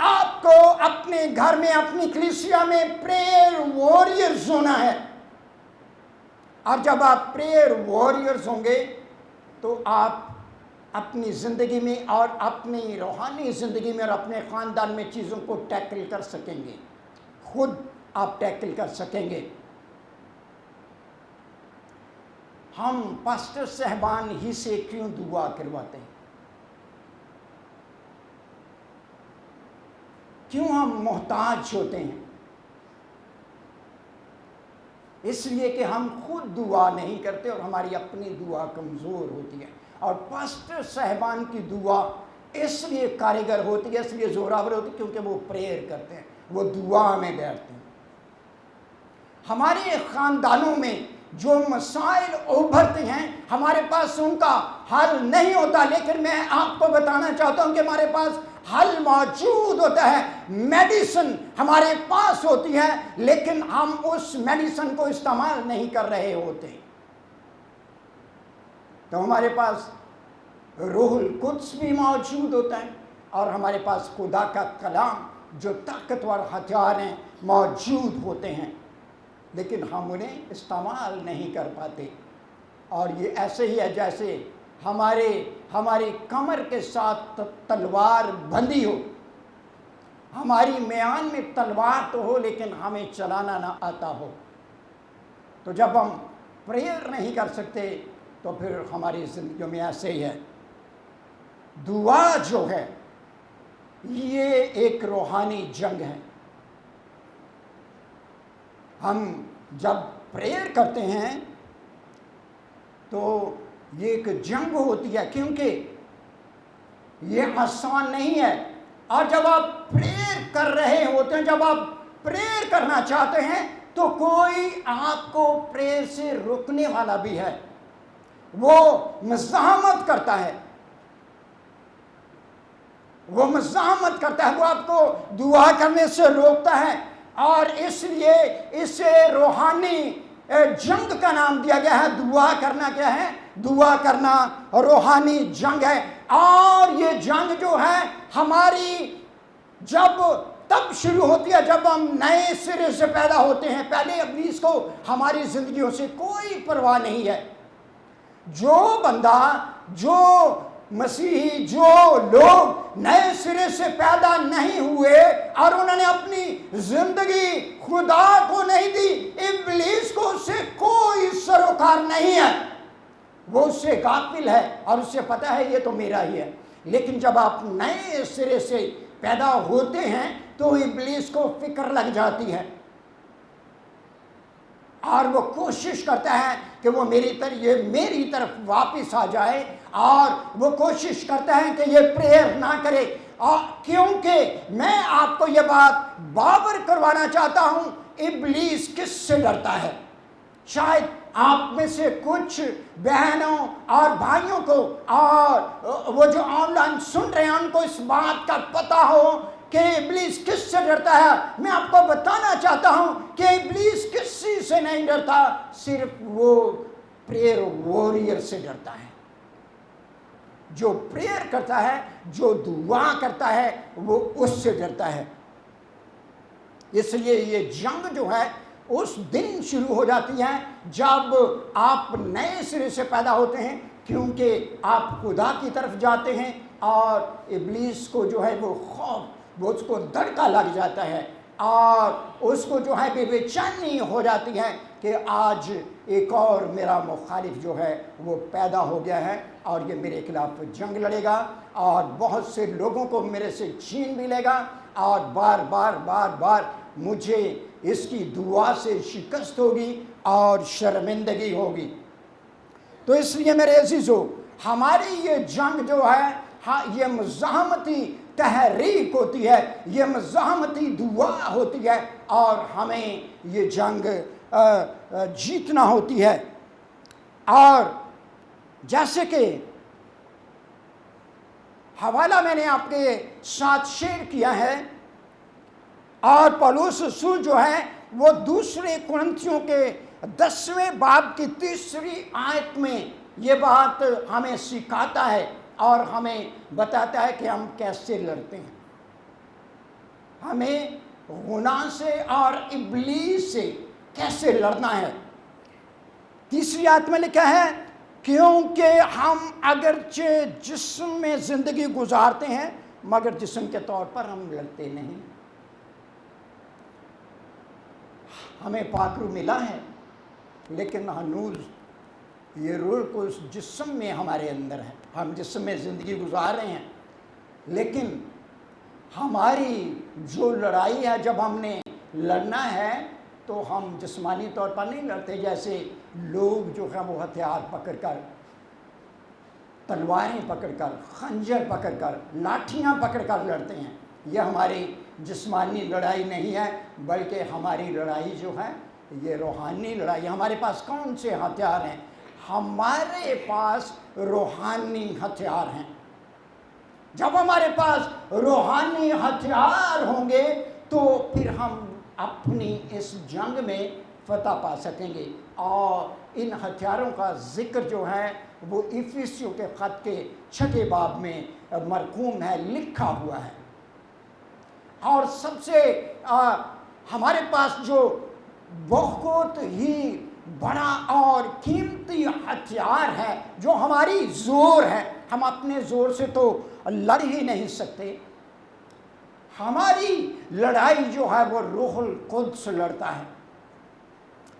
آپ کو اپنے گھر میں اپنی کلیسیا میں پریئر وارئرز ہونا ہے. اور جب آپ پریئر وارئرز ہوں گے تو آپ اپنی زندگی میں اور اپنی روحانی زندگی میں اور اپنے خاندان میں چیزوں کو ٹیکل کر سکیں گے. خود آپ ٹیکل کر سکیں گے. ہم پاسٹر صاحبان ہی سے کیوں دعا کرواتے ہیں؟ کیوں ہم محتاج ہوتے ہیں؟ اس لیے کہ ہم خود دعا نہیں کرتے اور ہماری اپنی دعا کمزور ہوتی ہے. اور پاسٹر صاحبان کی دعا اس لیے کارگر ہوتی ہے، اس لیے زوراور ہوتی ہے کیونکہ وہ پریئر کرتے ہیں، وہ دعا میں بیٹھتے ہیں. ہمارے خاندانوں میں جو مسائل ابھرتے ہیں ہمارے پاس ان کا حل نہیں ہوتا، لیکن میں آپ کو بتانا چاہتا ہوں کہ ہمارے پاس حل موجود ہوتا ہے. میڈیسن ہمارے پاس ہوتی ہے لیکن ہم اس میڈیسن کو استعمال نہیں کر رہے ہوتے. تو ہمارے پاس روح القدس بھی موجود ہوتا ہے اور ہمارے پاس خدا کا کلام جو طاقتور ہتھیار ہیں موجود ہوتے ہیں، لیکن ہم انہیں استعمال نہیں کر پاتے. اور یہ ایسے ہی ہے جیسے ہماری کمر کے ساتھ تلوار بندھی ہو. ہماری میان میں تلوار تو ہو لیکن ہمیں چلانا نہ آتا ہو. تو جب ہم پریئر نہیں کر سکتے تو پھر ہماری زندگیوں میں ایسے ہی ہے. دعا جو ہے یہ ایک روحانی جنگ ہے. ہم جب پریئر کرتے ہیں تو یہ ایک جنگ ہوتی ہے کیونکہ یہ آسان نہیں ہے. اور جب آپ پریئر کر رہے ہوتے ہیں، جب آپ پریئر کرنا چاہتے ہیں تو کوئی آپ کو پریئر سے روکنے والا بھی ہے. وہ مزاحمت کرتا ہے، وہ آپ کو دعا کرنے سے روکتا ہے. اور اس لیے اسے روحانی جنگ کا نام دیا گیا ہے. دعا کرنا کیا ہے؟ دعا کرنا روحانی جنگ ہے. اور یہ جنگ جو ہے ہماری تب شروع ہوتی ہے جب ہم نئے سرے سے پیدا ہوتے ہیں. پہلے ابلیس کو ہماری زندگیوں سے کوئی پرواہ نہیں ہے. جو بندہ، جو مسیحی، جو لوگ نئے سرے سے پیدا نہیں ہوئے اور انہوں نے اپنی زندگی خدا کو نہیں دی، ابلیس کو اس سے کوئی سروکار نہیں ہے. وہ اس سے غافل ہے اور اس سے پتہ ہے یہ تو میرا ہی ہے. لیکن جب آپ نئے سرے سے پیدا ہوتے ہیں تو ابلیس کو فکر لگ جاتی ہے اور وہ کوشش کرتا ہے کہ وہ میری طرف واپس آ جائے. اور وہ کوشش کرتا ہے کہ یہ پریئر نہ کرے. اور کیونکہ میں آپ کو یہ بات باور کروانا چاہتا ہوں، ابلیس کس سے ڈرتا ہے. شاید آپ میں سے کچھ بہنوں اور بھائیوں کو اور وہ جو آن لائن سن رہے ہیں ان کو اس بات کا پتہ ہو کہ ابلیس کس سے ڈرتا ہے. میں آپ کو بتانا چاہتا ہوں کہ ابلیس کسی سے نہیں ڈرتا، صرف وہ پریئر وارئر سے ڈرتا ہے. جو پریئر کرتا ہے، جو دعا کرتا ہے، وہ اس سے ڈرتا ہے. اس لیے یہ جنگ جو ہے اس دن شروع ہو جاتی ہے جب آپ نئے سرے سے پیدا ہوتے ہیں، کیونکہ آپ خدا کی طرف جاتے ہیں اور ابلیس کو جو ہے وہ خوف، وہ اس کو دڑکا لگ جاتا ہے اور اس کو جو ہے بے چینی ہو جاتی ہے کہ آج ایک اور میرا مخالف جو ہے وہ پیدا ہو گیا ہے اور یہ میرے خلاف جنگ لڑے گا اور بہت سے لوگوں کو میرے سے چھین بھی لے گا اور بار بار مجھے اس کی دعا سے شکست ہوگی اور شرمندگی ہوگی. تو اس لیے میرے عزیزو، ہماری یہ جنگ جو ہے یہ مزاحمتی تحریک ہوتی ہے، یہ مزاحمتی دعا ہوتی ہے اور ہمیں یہ جنگ جیتنا ہوتی ہے. اور جیسے کہ حوالہ میں نے آپ کے ساتھ شیئر کیا ہے، اور پولس رسول جو ہے وہ دوسرے کرنتھیوں کے 10ویں باب کی 3 آیت میں یہ بات ہمیں سکھاتا ہے اور ہمیں بتاتا ہے کہ ہم کیسے لڑتے ہیں. ہمیں گناہ سے اور ابلیس سے کیسے لڑنا ہے۔ تیسری آیت میں لکھا ہے کیونکہ ہم اگرچہ جسم میں زندگی گزارتے ہیں مگر جسم کے طور پر ہم لڑتے نہیں۔ ہمیں پاک روح ملا ہے لیکن ہنوز یہ روح کو اس جسم میں ہمارے اندر ہے، ہم جسم میں زندگی گزار رہے ہیں، لیکن ہماری جو لڑائی ہے جب ہم نے لڑنا ہے تو ہم جسمانی طور پر نہیں لڑتے، جیسے لوگ جو ہے وہ ہتھیار پکڑ کر، تلواریں پکڑ کر، خنجر پکڑ کر، لاٹھیاں پکڑ کر لڑتے ہیں۔ یہ ہماری جسمانی لڑائی نہیں ہے بلکہ ہماری لڑائی جو ہے یہ روحانی لڑائی۔ ہمارے پاس کون سے ہتھیار ہیں؟ ہمارے پاس روحانی ہتھیار ہیں۔ جب ہمارے پاس روحانی ہتھیار ہوں گے تو پھر ہم اپنی اس جنگ میں فتح پا سکیں گے۔ اور ان ہتھیاروں کا ذکر جو ہے وہ افیسیوں کے خط کے 6 باب میں مرقوم ہے، لکھا ہوا ہے۔ اور سب سے ہمارے پاس جو بہت ہی بڑا اور قیمتی ہتھیار ہے جو ہماری زور ہے، ہم اپنے زور سے تو لڑ ہی نہیں سکتے، ہماری لڑائی جو ہے وہ روح القدس لڑتا ہے۔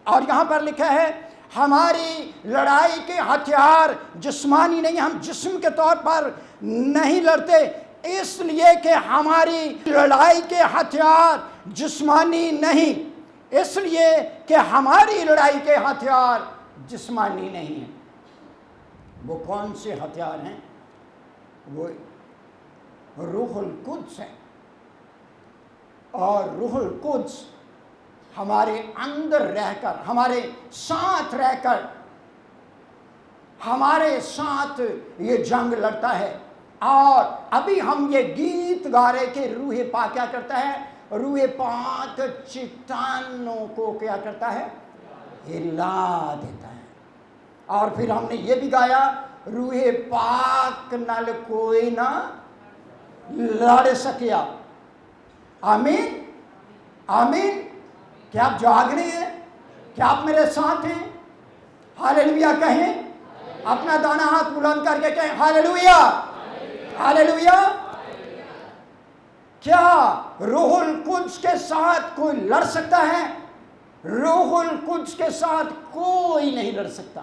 اور یہاں پر لکھا ہے ہماری لڑائی کے ہتھیار جسمانی نہیں، ہم جسم کے طور پر نہیں لڑتے، اس لیے کہ ہماری لڑائی کے ہتھیار جسمانی نہیں، اس لیے کہ ہماری لڑائی کے ہتھیار جسمانی نہیں ہیں۔ وہ کون سے ہتھیار ہیں؟ وہ روح القدس ہے، اور روح القدس ہمارے اندر رہ کر، ہمارے ساتھ رہ کر ہمارے ساتھ یہ جنگ لڑتا ہے۔ اور ابھی ہم یہ گیت گا رہے کہ روح پاک کیا کرتا ہے؟ روح پاک چٹانوں کو کیا کرتا ہے؟ ہلا دیتا ہے۔ اور پھر ہم نے یہ بھی گایا روح پاک نال کوئی نہ لڑ سکیا۔ آمین آمین۔ کیا آپ جاگ رہے ہیں؟ کیا آپ میرے ساتھ ہیں؟ ہاللیلویہ کہیں، اپنا دانا ہاتھ بلند کر کے کہیں ہاللیلویہ ہاللیلویہ۔ کیا روح القدس کے ساتھ کوئی لڑ سکتا ہے؟ روح القدس کے ساتھ کوئی نہیں لڑ سکتا۔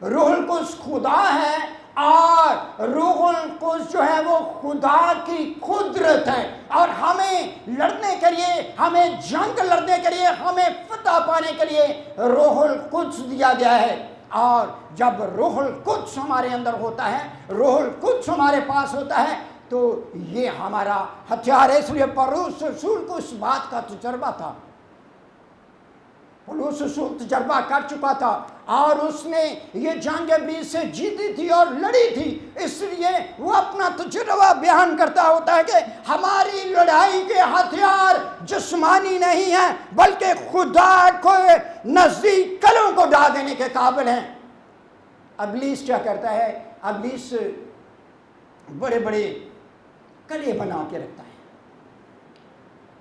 روح القدس خدا ہے، اور روح القدس جو ہے وہ خدا کی قدرت ہے، اور ہمیں لڑنے کے لیے، ہمیں جنگ لڑنے کے لیے، ہمیں فتح پانے کے لیے روح القدس دیا گیا ہے۔ اور جب روح القدس ہمارے اندر ہوتا ہے، روح القدس ہمارے پاس ہوتا ہے تو یہ ہمارا ہتھیار ہے۔ اس لیے پولس رسول کو اس بات کا تجربہ تھا، پولس رسول تجربہ کر چکا تھا، اور اس نے یہ جنگ ابلیس سے جیتی تھی اور لڑی تھی، اس لیے وہ اپنا تجربہ بیان کرتا ہوتا ہے کہ ہماری لڑائی کے ہتھیار جسمانی نہیں ہیں بلکہ خدا کو نزدیک کلوں کو ڈال دینے کے قابل ہیں۔ ابلیس کیا کرتا ہے؟ ابلیس بڑے بڑے کلے بنا کے رکھتا ہے۔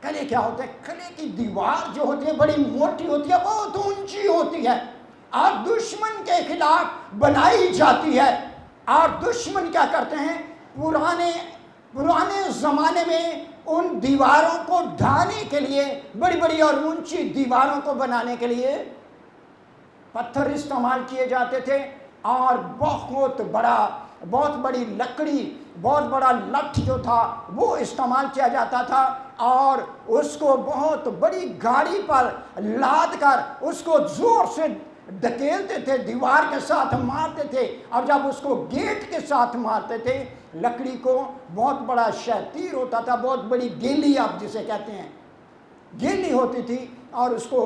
کلے کیا ہوتے ہیں؟ کلے کی دیوار جو ہوتی ہے بڑی موٹی ہوتی ہے، بہت اونچی ہوتی ہے، اور دشمن کے خلاف بنائی جاتی ہے۔ اور دشمن کیا کرتے ہیں؟ پرانے زمانے میں ان دیواروں کو ڈھانے کے لیے، بڑی بڑی اور اونچی دیواروں کو بنانے کے لیے پتھر استعمال کیے جاتے تھے، اور بہت بڑی لکڑی، بہت بڑا لٹھ جو تھا وہ استعمال کیا جاتا تھا، اور اس کو بہت بڑی گاڑی پر لاد کر اس کو زور سے دھکیلتے تھے، دیوار کے ساتھ مارتے تھے، اور جب اس کو گیٹ کے ساتھ مارتے تھے، لکڑی کو بہت بڑا شتیر ہوتا تھا، بہت بڑی گیلی آپ جسے کہتے ہیں، گیلی ہوتی تھی، اور اس کو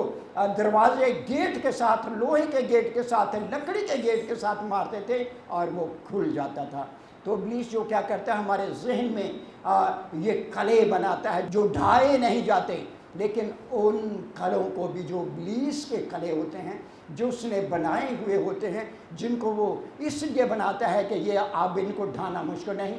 دروازے گیٹ کے ساتھ، لوہے کے گیٹ کے ساتھ، لکڑی کے گیٹ کے ساتھ مارتے تھے اور وہ کھل جاتا تھا۔ تو ابلیس جو کیا کرتا ہے؟ ہمارے ذہن میں یہ قلعے بناتا ہے جو ڈھائے نہیں جاتے، لیکن ان قلعوں کو بھی جو ابلیس کے قلعے ہوتے ہیں، جو اس نے بنائے ہوئے ہوتے ہیں، جن کو وہ اس لیے بناتا ہے کہ یہ اب ان کو ڈھانا مشکل نہیں،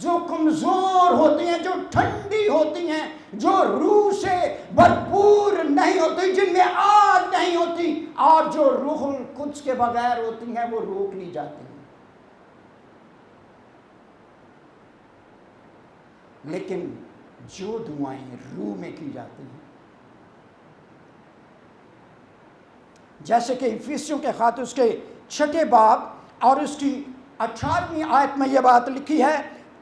جو کمزور ہوتی ہیں، جو ٹھنڈی ہوتی ہیں، جو روح سے بھرپور نہیں ہوتی، جن میں آگ نہیں ہوتی، اور جو روح القدس کے بغیر ہوتی ہیں، وہ روک لی جاتی ہیں۔ لیکن جو دعائیں روح میں کی جاتی ہیں، جیسے کہ افیسیوں کے خط اس کے 6 باب اور اس کی 18ویں آیت میں یہ بات لکھی ہے،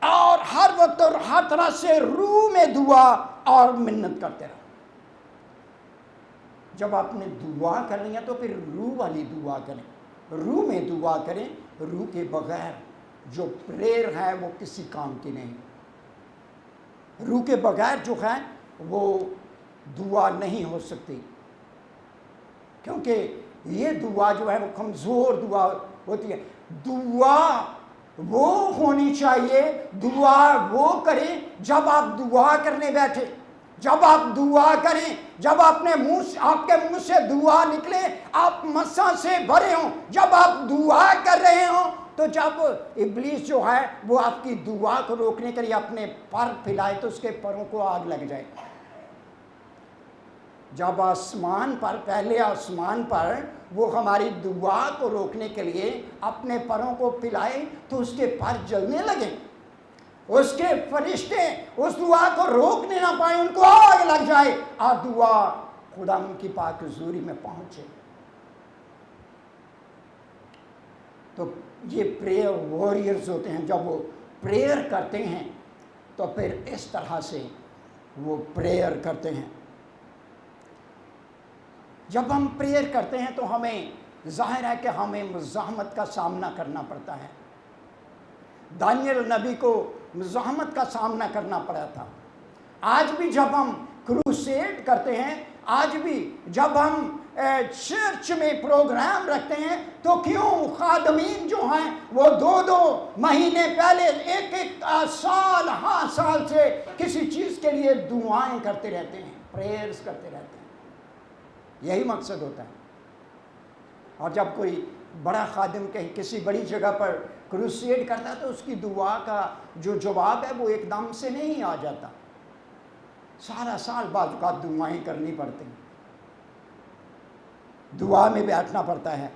اور ہر وقت اور ہر طرح سے روح میں دعا اور منت کرتے رہو۔ جب آپ نے دعا کرنی ہے تو پھر روح والی دعا کریں، روح میں دعا کریں۔ روح کے بغیر جو پریئر ہے وہ کسی کام کی نہیں۔ روح کے بغیر جو ہے وہ دعا نہیں ہو سکتی، کیونکہ یہ دعا جو ہے وہ کمزور دعا ہوتی ہے۔ دعا وہ ہونی چاہیے، دعا وہ کریں جب آپ دعا کرنے بیٹھے، جب آپ دعا کریں، جب آپ کے منہ سے دعا نکلے، آپ مسح سے بھرے ہوں، جب آپ دعا کر رہے ہوں، تو جب ابلیس جو ہے وہ آپ کی دعا کو روکنے کے لیے اپنے پر پھیلائے تو اس کے پروں کو آگ لگ جائے۔ جب آسمان پر، پہلے آسمان پر وہ ہماری دعا کو روکنے کے لیے اپنے پروں کو پھیلائے تو اس کے پر جلنے لگے، اس کے فرشتے اس دعا کو روکنے نہ پائے، ان کو آگ لگ جائے اور دعا خدا ان کی پاک حضوری میں پہنچے۔ تو یہ پریئر وارئرز ہوتے ہیں، جب وہ پریئر کرتے ہیں تو پھر اس طرح سے وہ پریئر کرتے ہیں۔ جب ہم پریئر کرتے ہیں تو ہمیں ظاہر ہے کہ ہمیں مزاحمت کا سامنا کرنا پڑتا ہے۔ دانیل نبی کو مزاحمت کا سامنا کرنا پڑا تھا۔ آج بھی جب ہم کروسیڈ کرتے ہیں، آج بھی جب ہم چرچ میں پروگرام رکھتے ہیں، تو کیوں خادمین جو ہیں وہ 2 مہینے پہلے، ایک سال سے کسی چیز کے لیے دعائیں کرتے رہتے ہیں، پریئرز کرتے رہتے ہیں۔ یہی مقصد ہوتا ہے۔ اور جب کوئی بڑا خادم کہیں کسی بڑی جگہ پر کروسیڈ کرتا ہے تو اس کی دعا کا جو جواب ہے وہ ایک دم سے نہیں آ جاتا، سارا سال بعد اوقات دعائیں کرنی پڑتی ہیں، دعا میں بیٹھنا پڑتا ہے۔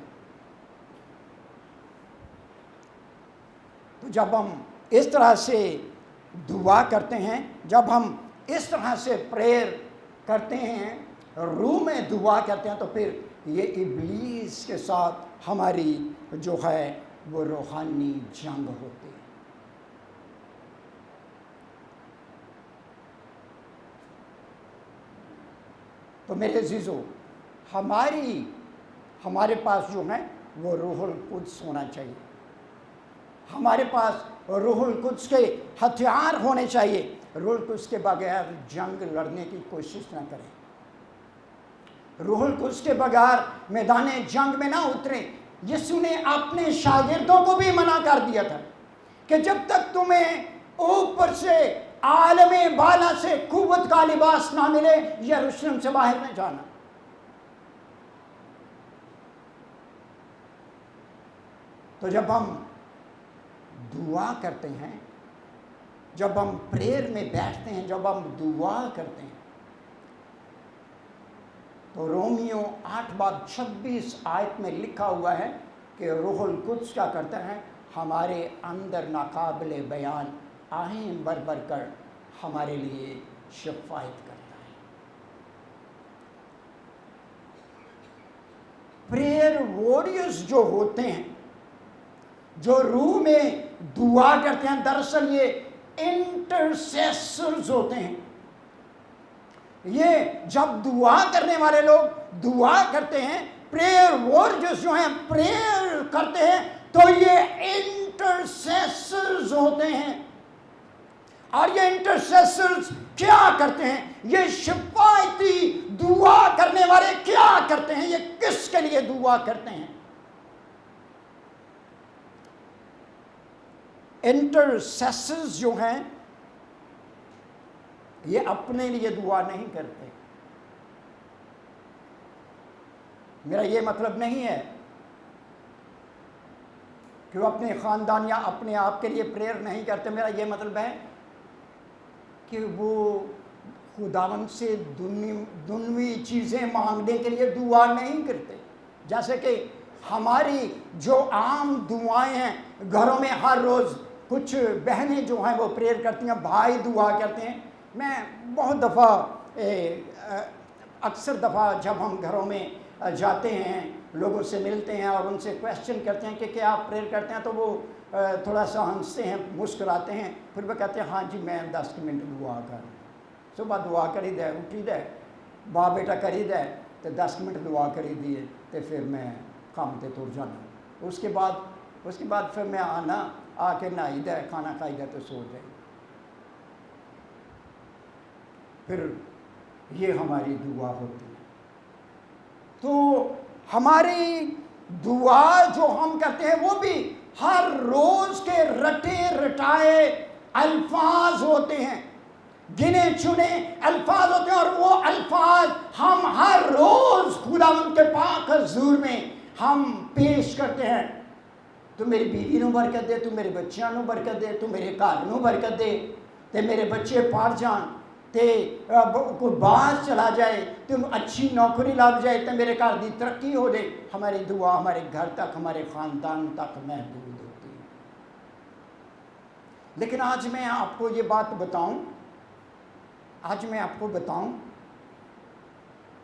تو جب ہم اس طرح سے دعا کرتے ہیں، جب ہم اس طرح سے پریئر کرتے ہیں، روح میں دعا کرتے ہیں، تو پھر یہ ابلیس کے ساتھ ہماری جو ہے وہ روحانی جنگ ہوتی ہے۔ تو میرے عزیزو، ہمارے پاس جو ہے وہ روح القدس ہونا چاہیے، ہمارے پاس روح القدس کے ہتھیار ہونے چاہیے۔ روح القدس کے بغیر جنگ لڑنے کی کوشش نہ کریں، روح القدس کے بغیر میدان جنگ میں نہ اتریں۔ یسوع نے اپنے شاگردوں کو بھی منع کر دیا تھا کہ جب تک تمہیں اوپر سے عالم بالا سے قوت کا لباس نہ ملے، یروشلم سے باہر نہ جانا۔ تو جب ہم دعا کرتے ہیں، جب ہم پریئر میں بیٹھتے ہیں، جب ہم دعا کرتے ہیں، تو رومیو 8:26 آیت میں لکھا ہوا ہے کہ روح القدس کیا کرتا ہے؟ ہمارے اندر ناقابل بیان آہیں بھر بھر کر ہمارے لیے شفاعت کرتا ہے۔ پریئر وارئرز جو ہوتے ہیں، جو روح میں دعا کرتے ہیں، دراصل یہ انٹرسیسرز ہوتے ہیں۔ یہ جب دعا کرنے والے لوگ دعا کرتے ہیں، پریئر وارئرز جو ہیں پریئر کرتے ہیں، تو یہ انٹرسیسرز ہوتے ہیں۔ اور یہ انٹرسیسرز کیا کرتے ہیں؟ یہ شفاعتی دعا کرنے والے کیا کرتے ہیں؟ یہ کس کے لیے دعا کرتے ہیں؟ انٹرسیسرز جو ہیں یہ اپنے لیے دعا نہیں کرتے۔ میرا یہ مطلب نہیں ہے کہ وہ اپنے خاندان یا اپنے آپ کے لیے پریئر نہیں کرتے. میرا یہ مطلب ہے کہ وہ خداوند سے دنوی چیزیں مانگنے کے لیے دعا نہیں کرتے. جیسے کہ ہماری جو عام دعائیں ہیں گھروں میں ہر روز کچھ بہنیں جو ہیں وہ پریئر کرتی ہیں, بھائی دعا کرتے ہیں. میں بہت دفعہ اکثر دفعہ جب ہم گھروں میں جاتے ہیں, لوگوں سے ملتے ہیں اور ان سے کویسچن کرتے ہیں کہ کیا آپ پریئر کرتے ہیں, تو وہ تھوڑا سا ہنستے ہیں, مسکراتے ہیں, پھر وہ کہتے ہیں ہاں جی میں 10 منٹ دعا کر, صبح دعا کری دے, اٹھی دے, باپ بیٹا کری دے, تو 10 منٹ دعا کری دیے, تو پھر میں کام تے تر جانا. اس کے بعد پھر میں آ کے نہائی دے, کھانا کھائی دے, تو سو جائے. پھر یہ ہماری دعا ہوتی ہے. تو ہماری دعا جو ہم کرتے ہیں وہ بھی ہر روز کے رٹے رٹائے الفاظ ہوتے ہیں, گنے چنے الفاظ ہوتے ہیں, اور وہ الفاظ ہم ہر روز خداوند کے پاک حضور میں ہم پیش کرتے ہیں. تو میری بیوی نو برکت دے, تو میرے بچیاں نو برکت دے, تو میرے گھر نو برکت دے, تے میرے بچے پڑھ جان, تے کوئی باہر چلا جائے, تو اچھی نوکری لگ جائے, تے میرے گھر دی ترقی ہو جائے. ہماری دعا ہمارے گھر تک, ہمارے خاندان تک محدود ہوتی ہے. لیکن آج میں آپ کو یہ بات بتاؤں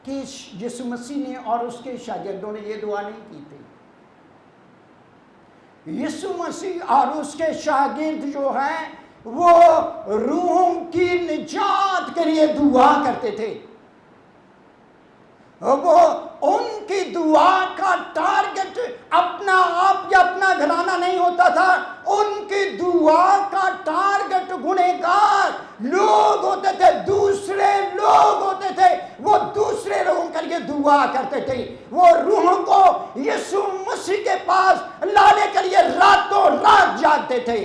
کہ یسوع مسیح نے اور اس کے شاگردوں نے یہ دعا نہیں کی تھی. یسوع مسیح اور اس کے شاگرد جو ہیں وہ روحوں کی نجات کے لیے دعا کرتے تھے. وہ ان کی دعا کا ٹارگٹ اپنا آپ یا اپنا گھرانہ نہیں ہوتا تھا. ان کی دعا کا ٹارگٹ گنہگار لوگ ہوتے تھے, دوسرے لوگ ہوتے تھے. وہ دوسرے لوگوں کے لیے دعا کرتے تھے. وہ روحوں کو یسوع مسیح کے پاس لانے کے لیے راتوں رات جاگتے تھے.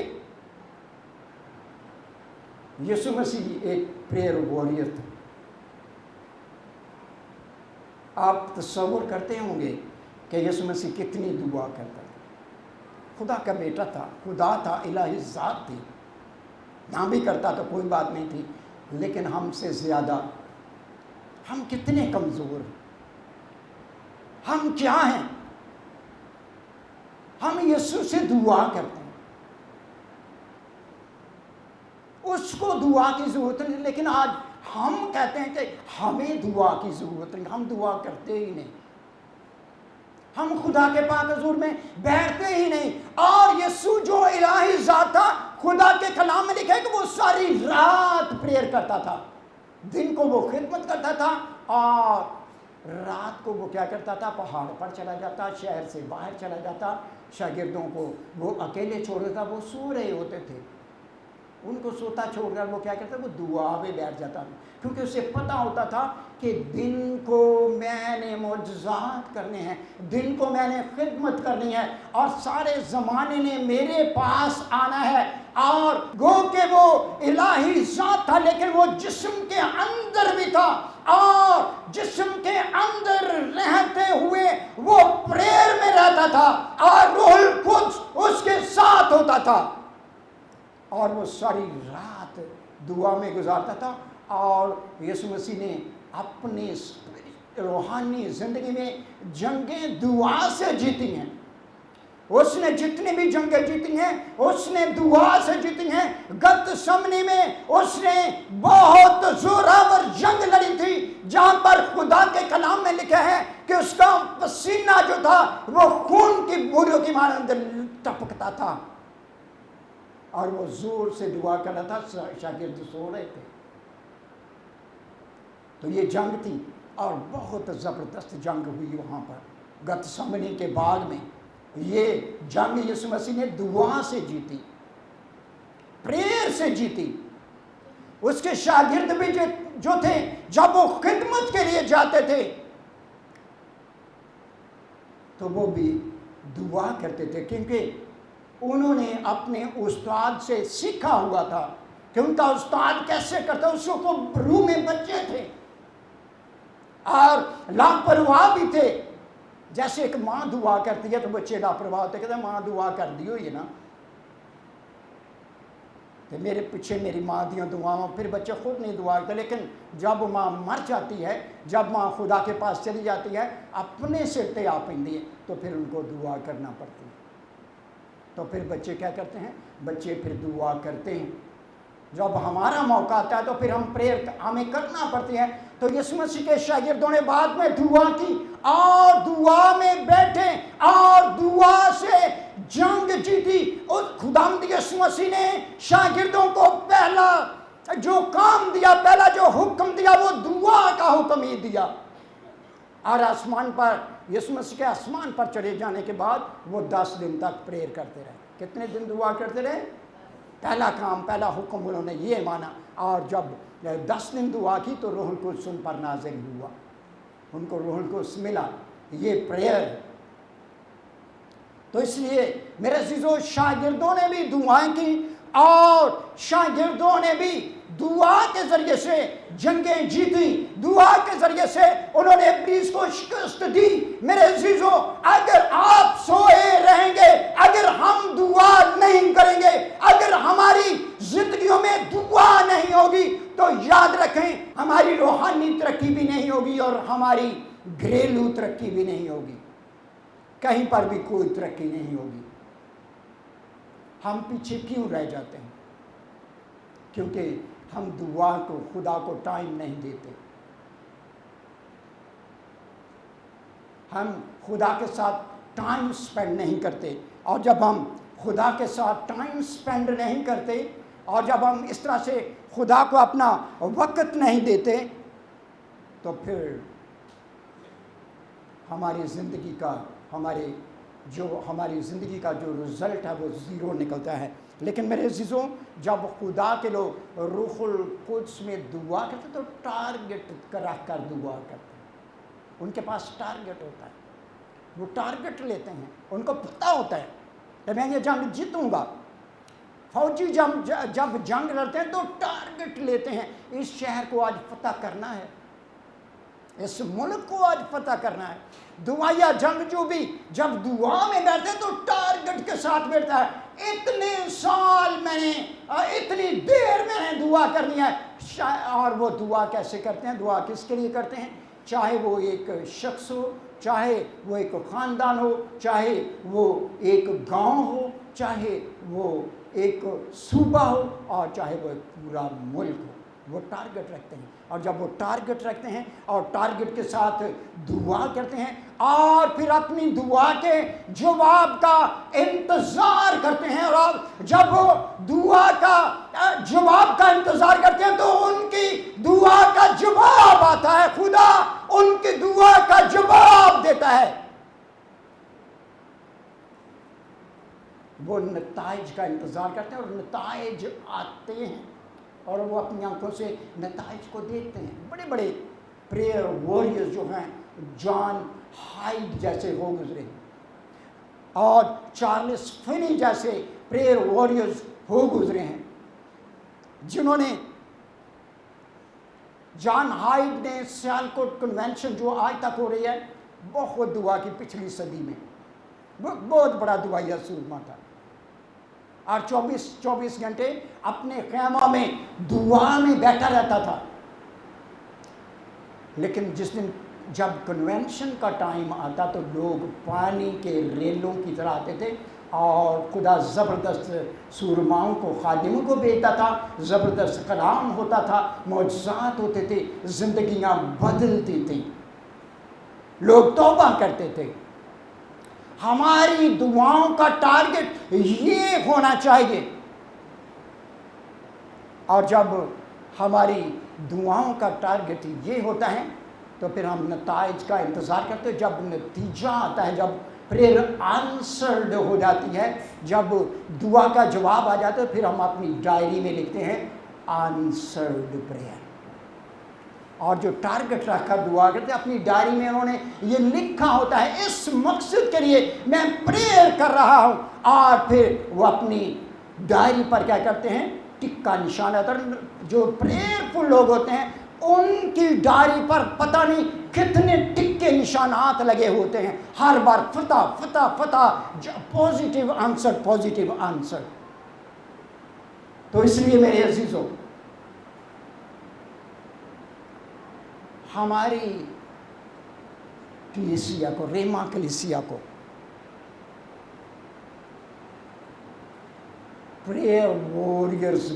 یسوع مسیح ایک پریئر واریر تھا. آپ تصور کرتے ہوں گے کہ یسوع مسیح کتنی دعا کرتا تھا. خدا کا بیٹا تھا, خدا تھا, الہی ذات تھی, نہ بھی کرتا تو کوئی بات نہیں تھی. لیکن ہم سے زیادہ ہم کتنے کمزور ہیں, ہم کیا ہیں. ہم یسوع سے دعا کرتے ہیں, اس کو دعا کی ضرورت نہیں. لیکن آج ہم کہتے ہیں کہ ہمیں دعا کی ضرورت نہیں, ہم دعا کرتے ہی نہیں, ہم خدا کے پاک حضور میں بیٹھتے ہی نہیں. اور یسوع جو الہی ذات تھا, خدا کے کلام میں لکھا ہے کہ وہ ساری رات پریئر کرتا تھا. دن کو وہ خدمت کرتا تھا, اور رات کو وہ کیا کرتا تھا, پہاڑ پر چلا جاتا, شہر سے باہر چلا جاتا, شاگردوں کو وہ اکیلے چھوڑ دیتا. وہ سو رہے ہوتے تھے, ان کو سوتا چھوڑ کر وہ کیا کرتا, وہ دعا میں بیٹھ جاتا, کیونکہ اسے پتہ ہوتا تھا کہ دن کو میں نے معجزات کرنے ہیں, دن کو میں نے خدمت کرنی ہے, اور سارے زمانے نے میرے پاس آنا ہے. اور گو کہ وہ الہی ذات تھا, لیکن وہ جسم کے اندر بھی تھا, اور جسم کے اندر رہتے ہوئے وہ پریئر میں رہتا تھا, اور روح القدس اس کے ساتھ ہوتا تھا, اور وہ ساری رات دعا میں گزارتا تھا. اور یسوع مسیح نے اپنی روحانی زندگی میں جنگیں دعا سے جیتی ہیں. اس نے جتنی بھی جنگیں جیتی ہیں اس نے دعا سے جیتی ہیں. گتسمنی میں اس نے بہت زوراور جنگ لڑی تھی, جہاں پر خدا کے کلام میں لکھا ہے کہ اس کا پسینہ جو تھا وہ خون کی بوریوں کی مانند ٹپکتا تھا, اور وہ زور سے دعا کر رہا تھا, شاگرد سو رہے تھے. تو یہ جنگ تھی, اور بہت زبردست جنگ ہوئی وہاں پر گتسمنی کے باغ میں. یہ جنگ یسوع مسیح نے دعا سے جیتی, پریئر سے جیتی. اس کے شاگرد بھی جو تھے, جب وہ خدمت کے لیے جاتے تھے تو وہ بھی دعا کرتے تھے, کیونکہ انہوں نے اپنے استاد سے سیکھا ہوا تھا کہ ان کا استاد کیسے کرتا. اس کو روح میں بچے تھے اور لاپرواہ بھی تھے, جیسے ایک ماں دعا کرتی ہے تو بچے لاپرواہ ہوتے کہتے ہیں ماں دعا کر دی ہوئی ہے نا، کہ میرے پیچھے میری ماں دیاں دعاؤں، پھر بچے خود نہیں دعا کرتے. لیکن جب ماں مر جاتی ہے، جب ماں خدا کے پاس چلی جاتی ہے، اپنے سر تے آ پندی ہے، تو پھر ان کو دعا کرنا پڑتی ہے. تو پھر بچے کیا کرتے ہیں؟ بچے پھر دعا کرتے ہیں. جب ہمارا موقع آتا ہے تو پھر ہم پریئر ہمیں کرنا پڑتی ہے. تو یسوع مسیح کے شاگردوں نے بعد میں دعا کی اور دعا میں بیٹھے اور دعا سے جنگ جیتی. اور خداوند یسوع مسیح نے شاگردوں کو پہلا جو کام دیا، پہلا جو حکم دیا، وہ دعا کا حکم ہی دیا. اور آسمان پر یسوع مسیح کے آسمان پر چڑھے جانے کے بعد وہ 10 دن تک پریئر کرتے رہے. کتنے دن دعا کرتے رہے؟ پہلا کام، پہلا حکم انہوں نے یہ مانا. اور جب 10 دن دعا کی تو روح القدس ان پر نازل ہوا، ان کو روح القدس ملا. یہ پریئر. تو اس لیے میرے عزیزو، شاگردوں نے بھی دعائیں کی اور شاگردوں نے بھی دعا کے ذریعے سے جنگیں جیتی. دعا کے ذریعے سے انہوں نے ابلیس کو شکست دی. میرے عزیزو، اگر آپ سوئے رہیں گے، اگر ہم دعا نہیں کریں گے، اگر ہماری زندگیوں میں دعا نہیں ہوگی، تو یاد رکھیں ہماری روحانی ترقی بھی نہیں ہوگی اور ہماری گھریلو ترقی بھی نہیں ہوگی. کہیں پر بھی کوئی ترقی نہیں ہوگی. ہم پیچھے کیوں رہ جاتے ہیں؟ کیونکہ ہم دعا کو، خدا کو ٹائم نہیں دیتے. ہم خدا کے ساتھ ٹائم سپینڈ نہیں کرتے. اور جب ہم خدا کے ساتھ ٹائم سپینڈ نہیں کرتے اور جب ہم اس طرح سے خدا کو اپنا وقت نہیں دیتے، تو پھر ہماری زندگی کا جو رزلٹ ہے وہ زیرو نکلتا ہے. لیکن میرے عزیزوں، جب خدا کے لوگ روح القدس میں دعا کرتے تو ٹارگٹ رکھ کر دعا کرتے ہیں. ان کے پاس ٹارگٹ ہوتا ہے، وہ ٹارگٹ لیتے ہیں. ان کو پتہ ہوتا ہے کہ میں یہ جنگ جیتوں گا. فوجی جب جنگ لڑتے ہیں تو ٹارگٹ لیتے ہیں. اس شہر کو آج فتح کرنا ہے، اس ملک کو آج فتح کرنا ہے. دعائیا جنگجو بھی جب دعا میں بیٹھتے ہیں تو ٹارگٹ کے ساتھ بیٹھتا ہے. اتنے سال میں نے، اتنی دیر میں نے دعا کرنی ہے. اور وہ دعا کیسے کرتے ہیں؟ دعا کس کے لیے کرتے ہیں؟ چاہے وہ ایک شخص ہو، چاہے وہ ایک خاندان ہو، چاہے وہ ایک گاؤں ہو، چاہے وہ ایک صوبہ ہو، اور چاہے وہ ایک پورا ملک ہو. وہ ٹارگٹ رکھتے ہیں. اور جب وہ ٹارگٹ رکھتے ہیں اور ٹارگٹ کے ساتھ دعا کرتے ہیں اور پھر اپنی دعا کے جواب کا انتظار کرتے ہیں، اور جب وہ دعا کا جواب کا انتظار کرتے ہیں تو ان کی دعا کا جواب آتا ہے. خدا ان کی دعا کا جواب دیتا ہے. وہ نتائج کا انتظار کرتے ہیں اور نتائج آتے ہیں اور وہ اپنی آنکھوں سے نتائج کو دیکھتے ہیں. بڑے بڑے پریئر وارئرز جو ہیں، جان ہائیڈ جیسے ہو گزرے اور چارلس فنی جیسے پریئر وارئرز ہو گزرے ہیں، جنہوں نے، جان ہائیڈ نے سیالکوٹ کنونشن جو آج تک ہو رہی ہے، بہت دعا کی. پچھلی صدی میں بہت بڑا دعائیا سورما تھا اور 24 گھنٹے اپنے خیمہ میں دعا میں بیٹھا رہتا تھا. لیکن جس دن جب کنونشن کا ٹائم آتا تو لوگ پانی کے ریلوں کی طرح آتے تھے اور خدا زبردست سورماؤں کو، خادموں کو بھیجتا تھا. زبردست کلام ہوتا تھا، معجزات ہوتے تھے، زندگیاں بدلتی تھیں، لوگ توبہ کرتے تھے. ہماری دعاؤں کا ٹارگٹ یہ ہونا چاہیے. اور جب ہماری دعاؤں کا ٹارگٹ یہ ہوتا ہے تو پھر ہم نتائج کا انتظار کرتے ہیں. جب نتیجہ آتا ہے، جب پریئر آنسرڈ ہو جاتی ہے، جب دعا کا جواب آ جاتا ہے، پھر ہم اپنی ڈائری میں لکھتے ہیں آنسرڈ پریئر. اور جو ٹارگٹ رکھ کر دعا کرتے ہیں، اپنی ڈائری میں انہوں نے یہ لکھا ہوتا ہے اس مقصد کے لیے میں پریئر کر رہا ہوں. اور پھر وہ اپنی ڈائری پر کیا کرتے ہیں؟ ٹک کا نشان آتا ہے. جو پریئر فل لوگ ہوتے ہیں ان کی ڈائری پر پتہ نہیں کتنے ٹک کے نشانات لگے ہوتے ہیں، ہر بار فتح فتح فتح، پازیٹیو آنسر پازیٹیو آنسر۔ تو اس لیے میرے عزیزوں، ہماری کلیسیا کو، ریما کلیسیا کو پریئر وارئرز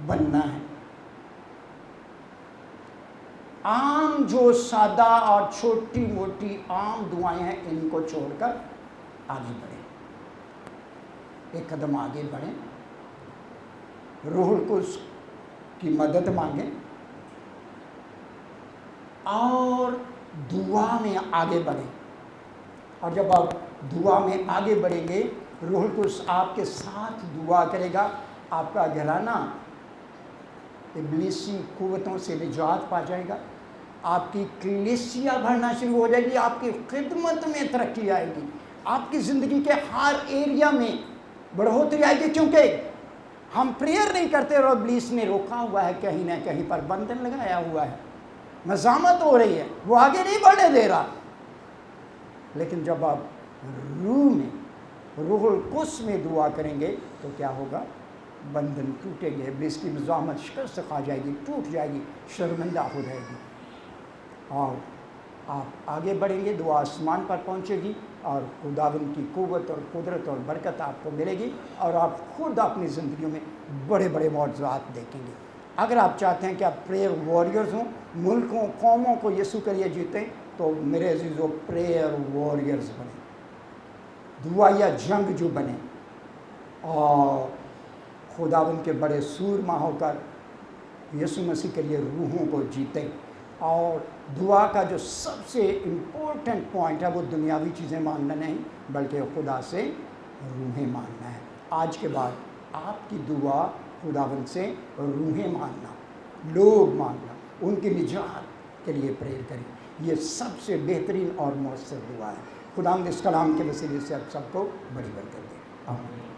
بننا ہے۔ عام جو سادہ اور چھوٹی موٹی عام دعائیں ہیں ان کو چھوڑ کر آگے بڑھیں، ایک قدم آگے بڑھیں، روح القدس کی مدد مانگیں اور دعا میں آگے بڑھیں۔ اور جب آپ دعا میں آگے بڑھیں گے، روح القدس آپ کے ساتھ دعا کرے گا، آپ کا گھرانہ ابلیسی قوتوں سے نجات پا جائے گا، آپ کی کلیسیا بڑھنا شروع ہو جائے گی، آپ کی خدمت میں ترقی آئے گی، آپ کی زندگی کے ہر ایریا میں بڑھوتری آئے گی، کیونکہ ہم پریئر نہیں کرتے اور ابلیس نے روکا ہوا ہے، کہیں نہ کہیں پر بندھن لگایا ہوا ہے، مزاحمت ہو رہی ہے، وہ آگے نہیں بڑھنے دے رہا۔ لیکن جب آپ روح میں، روح القدس میں دعا کریں گے تو کیا ہوگا؟ بندھن ٹوٹیں گے، ابلیس کی مزاحمت شکست کھا جائے گی، ٹوٹ جائے گی، شرمندہ ہو جائے گی، اور آپ آگے بڑھیں گے، دعا آسمان پر پہنچے گی، اور خداوند کی قوت اور قدرت اور برکت آپ کو ملے گی، اور آپ خود اپنی زندگیوں میں بڑے بڑے معجزات دیکھیں گے۔ اگر آپ چاہتے ہیں کہ آپ پریئر وارئرز ہوں، ملکوں قوموں کو یسوع کے لیے جیتیں، تو میرے عزیزو پریئر وارئرز بنیں، دعائیا جنگ جو بنیں، اور خداوند کے بڑے سورما ہو کر یسوع مسیح کے لیے روحوں کو جیتیں۔ اور دعا کا جو سب سے امپورٹنٹ پوائنٹ ہے وہ دنیاوی چیزیں ماننا نہیں، بلکہ خدا سے روحیں مانگنا ہے۔ آج کے بعد آپ کی دعا خداوند سے روحیں مانگنا، لوگ مانگنا، ان کی نجات کے لیے پریئر کریں، یہ سب سے بہترین اور مؤثر دعا ہے۔ خداوند اس کلام کے وسیلے سے آپ سب کو بڑی برکت دے، آمین۔